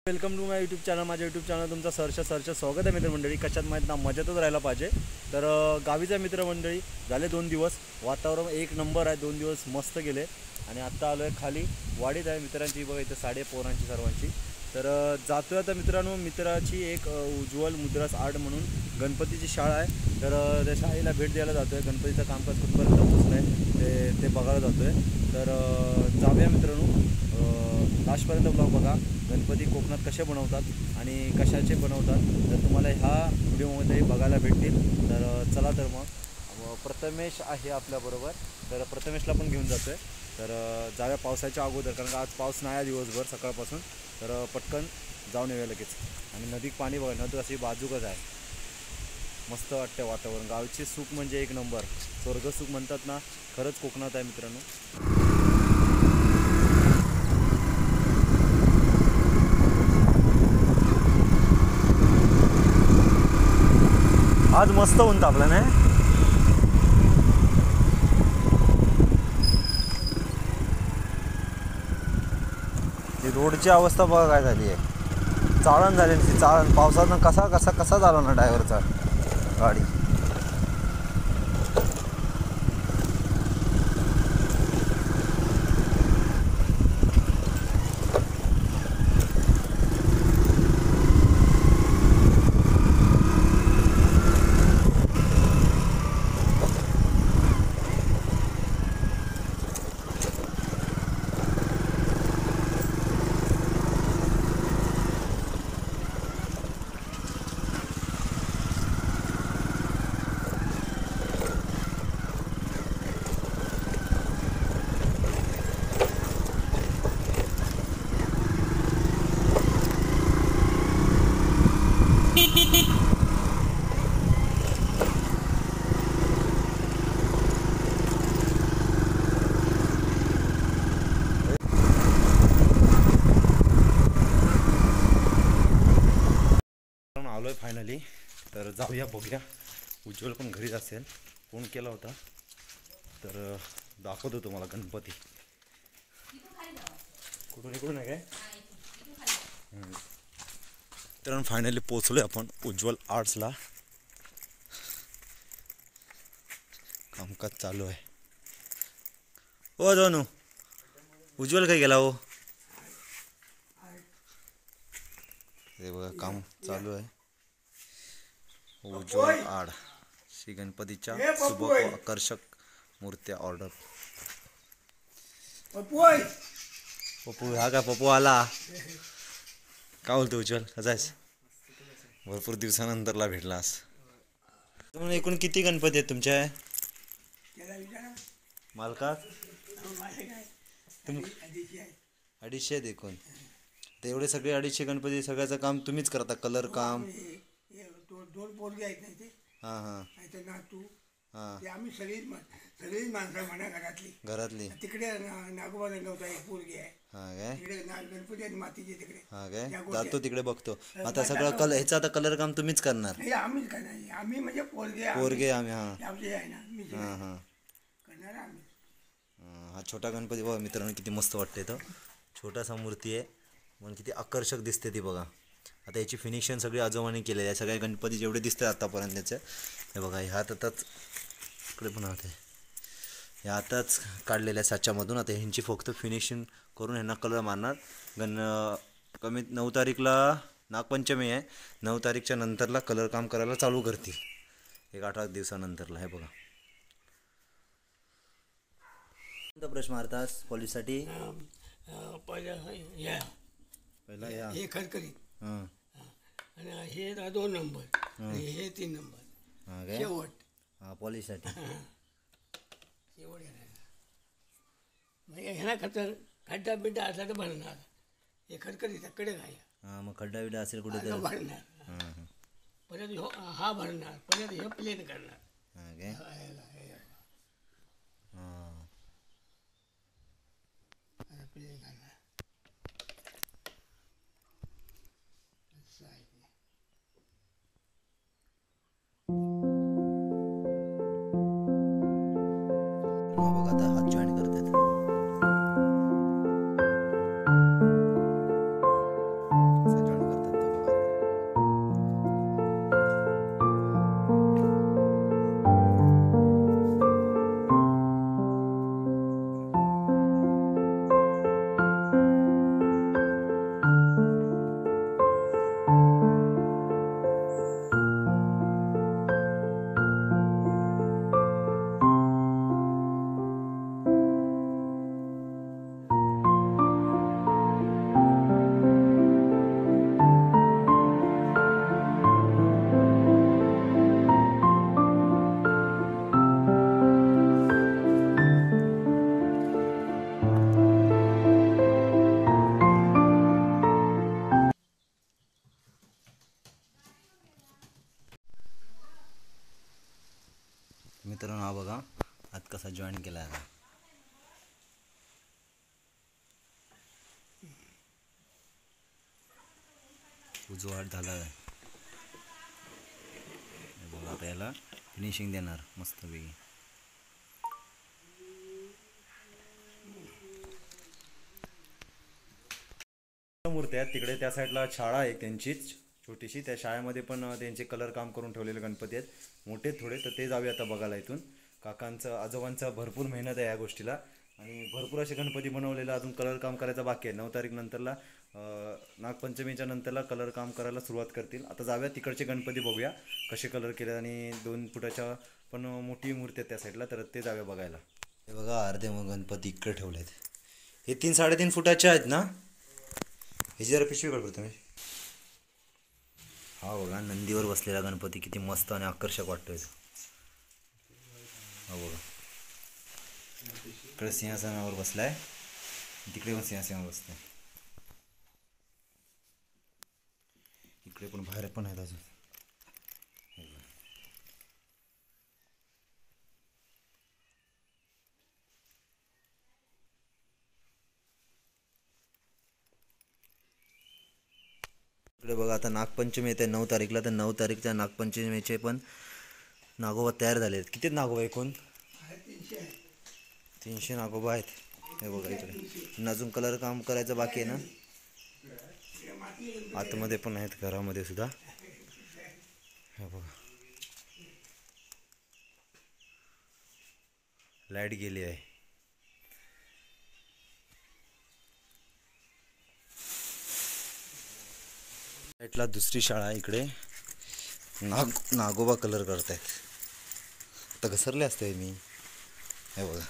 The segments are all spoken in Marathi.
Welcome to my YouTube channel. माझ्या यूट्यूब चॅनल तुमचं सहर्ष स्वागत आहे मित्रमंडळी. कशात माहीत ना, मजेतच राहायला पाहिजे. तर गावीचा मित्रमंडळी झाले 2 दिवस, वातावरण एक नंबर आहे. 2 दिवस मस्त गेले आणि आत्ता आलो आहे खाली वाडीत आहे मित्रांची. बघा इथं साडे पोरांची सर्वांची. तर जातो आहे आता मित्रांनो. मित्राची एक उज्ज्वल मुद्रास आर्ट म्हणून गणपतीची शाळा आहे. तर त्या शाळेला भेट द्यायला जातो आहे. गणपतीचं कामकाज कुठपर्यंत पोहोचलं आहे ते बघायला जातो आहे. तर जाऊया मित्रांनो, लास्टपर्यंत ब्लॉग बघा. गणपती कोकणात कसे बनवतात आणि कशाचे बनवतात तर तुम्हाला ह्या व्हिडिओमध्ये बघायला भेटतील. तर चला तर मग प्रथमेश आहे आपल्याबरोबर. तर प्रथमेशला पण घेऊन जातो आहे. तर जाऊया पावसाच्या अगोदर, कारण का आज पाऊस नाही आहे दिवसभर सकाळपासून. तर पटकन जाऊन येऊया लगेच. आणि नदीत पाणी बघा, नदी अशी बाजूकच आहे. मस्त वाटतं वातावरण. गावची सुख म्हणजे एक नंबर, स्वर्गसुख म्हणतात ना, खरंच कोकणात आहे मित्रांनो. आज मस्त ऊन तापलं नाही. ती रोडची अवस्था बघा काय झाली आहे. चाळण झाली ती चाळण. पावसानं कसा झाला ना ड्रायव्हरचा गाडी. आलो आहे फायनली. तर जाऊया बघूया. उज्ज्वल पण घरीच असेल. फोन केला होता तर दाखवतो तुम्हाला गणपती. कुठून इकडून आहे काय. तर फायनली पोचलो आहे आपण उज्ज्वल आर्ट्सला. कामकाज चालू आहे. ओ दोनू, उज्ज्वल काय गेला हो. हे बघा काम चालू आहे. उज्ज्वल आड श्री गणपतीच्या सुबक व आकर्षक मूर्त्या ऑर्डर. पप्पू हा का. पप्पू आला. काय बोलतो उज्ज्वल, कसा आहेस. भरपूर दिवसानंतरला भेटलास. तुम्हाला एकूण किती गणपती आहेत तुमच्या मालका. 250 आहेत एकूण. तर एवढे सगळे 250 गणपती, सगळ्याचं काम तुम्हीच करता. कलर काम. दोन पोरगे आहेत नाही ते. हां हां ते नातू. हां. ते आम्ही सगळीच माणसं म्हणा घरातली. तिकडे नागोबा नव्हता एक पोरगी आहे. हां काय. तिकडे गणपती आहेत मातीचे तिकडे. हां काय. जातो तिकडे बघतो. आता सगळं ह्याचं आता कलर काम तुम्हीच करणार. नाही आम्हीच करणार. आम्ही म्हणजे पोरगे आम्ही. हां आमचे आहे ना, मी हां हां करणार आम्ही. हा छोटा गणपती बघा मित्रांनो, किती मस्त वाटते. तो छोटासा मूर्ती आहे म्हणून किती आकर्षक दिसते ती बघा. आता याची फिनिशिंग सगळी आजोबांनी केलेली आहे. सगळ्या गणपती जेवढे दिसतात आतापर्यंत त्याचं हे बघा. ह्यात आताच इकडे पण आहे. ह्या आताच काढलेल्या साच्यामधून. आता ह्यांची फक्त फिनिशिंग करून ह्यांना कलर मारणार. कमीत 9 तारीखला नागपंचमी आहे. 9 तारीखच्या नंतरला कलर काम करायला चालू करतील. एक 8 दिवसानंतरला. हे बघा. कोणता ब्रश मारतास पॉलिशसाठी. पहिला या हे खरखरीत. हां आणि हे 2 नंबर आणि हे 3 नंबर. हां काय. शेवट. हां पॉलिशसाठी. शेवट म्हणजे ह्याला खड्डा बिड्डा असला तर भरणार. हे खरखरीत कडे काय. हां मग खड्डा बिड्डा असेल कुठे तर भरणार. हां हां परत हा भरणार. परत हे प्लेन करणार. हां काय. हां प्लेन करणार. बघा आता हात जॉईन करतात. मित्रांनो हा बघा आज कसा जॉईन केला आहे. उजवाट झाला आहे. बघा आता याला फिनिशिंग देणार मस्तपैकी. मूर्ती आहेत तिकडे त्या साईडला शाळा आहे त्यांचीच छोटीशी. त्या शाळेमध्ये पण त्यांचे कलर काम करून ठेवलेले गणपती आहेत. मोठे थोडे तर ते जाऊया आता बघायला इथून. काकांचं आजोबांचा भरपूर मेहनत आहे या गोष्टीला आणि भरपूर असे गणपती बनवलेला. अजून कलर काम करायचं बाकी आहे. 9 तारीख नंतरला नागपंचमीच्या नंतरला कलर काम करायला सुरुवात करतील. आता जाऊया तिकडचे गणपती बघूया कसे कलर केले आणि 2 फुटाच्या पण मोठी मूर्ती आहे त्या साईडला तर ते जाऊया बघायला. हे बघा अर्धे मग गणपती इकडे ठेवले आहेत. हे 3-3.5 फुटाचे आहेत ना. हे जरा पिशवी काढ तुम्ही. हा बघा नंदीवर बसलेला गणपती किती मस्त आणि आकर्षक वाटतोय. हा बघा इकडे सिंहासनावर बसलाय तिकडे पण सिंहासनावर बसलाय. इकडे पण बाहेर पण आहेत अजून. इकडे बघा आता नागपंचमी येते 9 तारीखला. तर 9 तारीखच्या नागपंचमीचे पण नागोबा तयार झाले आहेत. किती नागोबा एकूण 300 नागोबा आहेत. हे बघा इकडे अजून कलर काम करायचं बाकी आहे ना. आतमध्ये पण आहेत घरामध्ये सुद्धा. हे बघा लाईट गेली आहे. लाईटला दुसरी शाळा इकडे नागोबा कलर करतायत. आता घसरले असते मी. हे बघा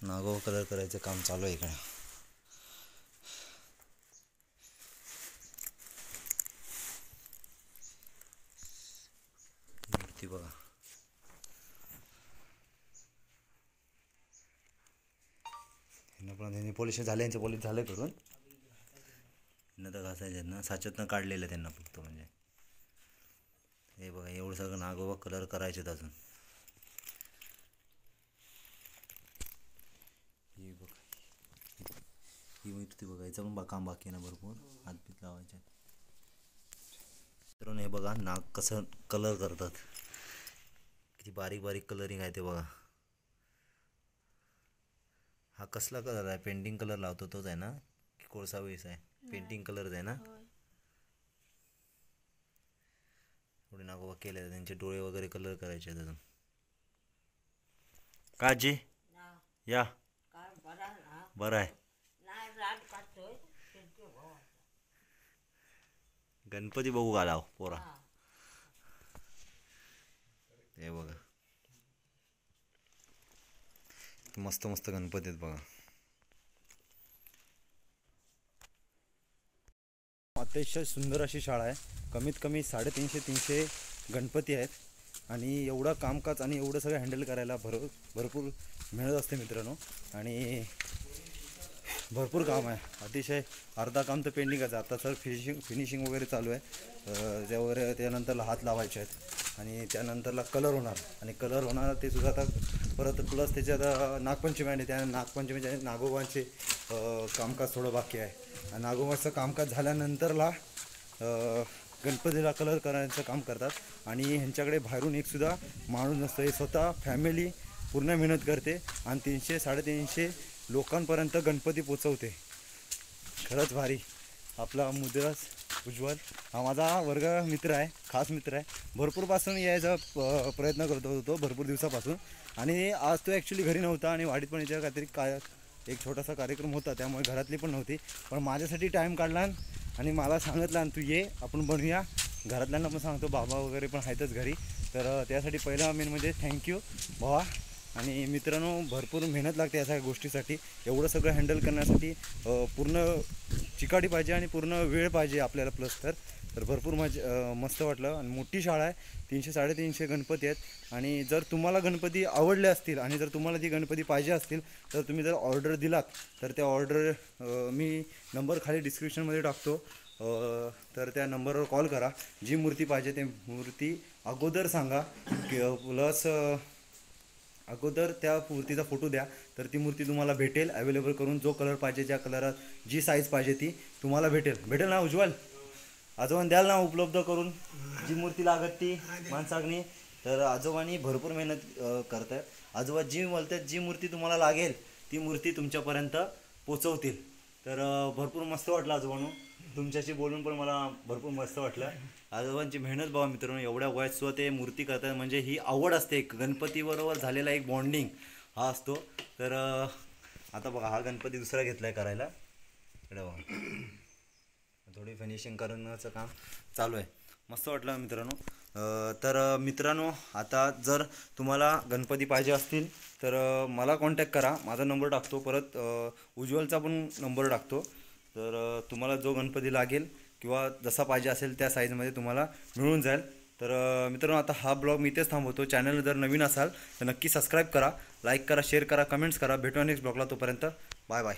नागोबा कलर करायचं काम चालू आहे इकडे. मूर्ती बघा पण पॉलिश झाले. यांचे पॉलिश झाले करून न तर घासायचे ना साच्यातनं काढलेलं त्यांना फक्त. म्हणजे हे बघा एवढं सगळं नागोबा कलर करायचे अजून. ही बघा ही मूर्ती बघा याचं पण काम बाकी आहे ना भरपूर. हातबीत लावायचे. तर हे बघा नाग कसं कलर करतात. किती बारीक बारीक कलरिंग आहे ते बघा. हा कसला कलर आहे. पेंटिंग कलर लावतो तोच आहे ना की कोळसा वेस आहे. पेंटिंग कलरच आहे ना. थोडे नागोबा केले त्यांचे डोळे वगैरे कलर करायचे अजून. काजी या बरं आहे. गणपती बघू घाला पोरा. हे बघा मस्त मस्त गणपती आहेत बघा. अतिशय सुंदर अशी शाळा आहे. कमीत कमी 350 गणपती आहेत आणि एवढं कामकाज आणि एवढं सगळं हँडल करायला भरपूर मेहनत असते मित्रांनो. आणि भरपूर काम आहे. अतिशय अर्धा काम तर पेंडिंगच आहे. आता सर फिनिशिंग वगैरे चालू आहे. त्यावर त्यानंतरला हात लावायचे आहेत आणि त्यानंतरला कलर होणार आणि कलर होणार ते सुद्धा आता परत. प्लस त्याच्यात नागपंचमी आणि त्या नागपंचमीच्या नागोबांचे कामकाज थोडं बाकी आहे. नागोबाचं कामकाज झाल्यानंतरला गणपतीला कलर करायचं काम करतात आणि ह्यांच्याकडे बाहेरून एकसुद्धा माणूस नसतं. हे स्वतः फॅमिली पूर्ण मेहनत करते आणि 300-350 लोकांपर्यंत गणपती पोचवते. खरंच भारी. आपला मुद्रास उज्ज्वल हा माझा वर्ग मित्र आहे. खास मित्र आहे. भरपूरपासून यायचा प्रयत्न करत होतो भरपूर दिवसापासून. आणि आज तो ॲक्च्युली घरी नव्हता आणि वाडीत पण याच्या काहीतरी एक छोटासा कार्यक्रम होता त्यामुळे घरातली पण नव्हती. पण माझ्यासाठी टाईम काढला आणि मला सांगितलं आणि तू ये आपण बनवूया. घरातल्यांना पण सांगतो बाबा वगैरे पण आहेतच घरी. तर त्यासाठी पहिला मेन म्हणजे थँक्यू भावा. आणि मित्रांनो भरपूर मेहनत लागते या सगळ्या गोष्टीसाठी. एवढं सगळं हँडल करण्यासाठी पूर्ण चिकाटी पाहिजे आणि पूर्ण वेळ पाहिजे आपल्याला. प्लस तर भरपूर मस्त वाटलं. आणि मोठी शाळा आहे. 300-350 गणपती आहेत. आणि जर तुम्हाला गणपती आवडले असतील आणि जर तुम्हाला ती गणपती पाहिजे असतील तर तुम्ही जर ऑर्डर दिलात तर त्या ऑर्डर मी नंबर खाली डिस्क्रिप्शनमध्ये टाकतो. तर त्या नंबरवर कॉल करा. जी मूर्ती पाहिजे ते मूर्ती अगोदर सांगा की प्लस अगोदर त्या मूर्तीचा फोटो द्या, तर ती मूर्ती तुम्हाला भेटेल अवेलेबल करून. जो कलर पाहिजे, ज्या कलरात जी साईज पाहिजे ती तुम्हाला भेटेल ना उज्ज्वल? आजोबांनी द्याल ना उपलब्ध करून जी मूर्ती लागत ती माणसागणी. तर आजोबांनी भरपूर मेहनत करतात. आजोबा जी बोलतात जी मूर्ती तुम्हाला लागेल ती मूर्ती तुमच्यापर्यंत पोचवतील. तर भरपूर मस्त वाटलं आजोबांनो, तुमच्याशी बोलून पण मला भरपूर मस्त वाटलं. आजोबांची मेहनत बघा मित्रांनो, एवढ्या वयात सुद्धा ते मूर्ती करतात, म्हणजे ही आवड असते. एक गणपतीबरोबर झालेला एक बॉन्डिंग हा असतो. तर आता बघा हा गणपती दुसरा घेतला आहे करायला. इकडे बघा थोडी फिनिशिंग करण्याचं काम चालू आहे. मस्त वाटलं मित्रांनो. तर मित्रांनो, आता जर तुम्हाला गणपती पाहिजे असतील तर मला कॉन्टॅक्ट करा. माझा नंबर टाकतो, परत उज्ज्वलचा पण नंबर टाकतो. तर तुम्हाला जो गणपती लागेल किंवा जसा पाहिजे असेल त्या साईजमध्ये तुम्हाला मिळून जाईल. तर मित्रांनो, आता हा ब्लॉग मी इथेच थांबवतो. चॅनल जर नवीन असाल तर नक्की सबस्क्राईब करा, लाईक करा, शेअर करा, कमेंट्स करा. भेटू नेक्स्ट ब्लॉगला. तोपर्यंत बाय बाय.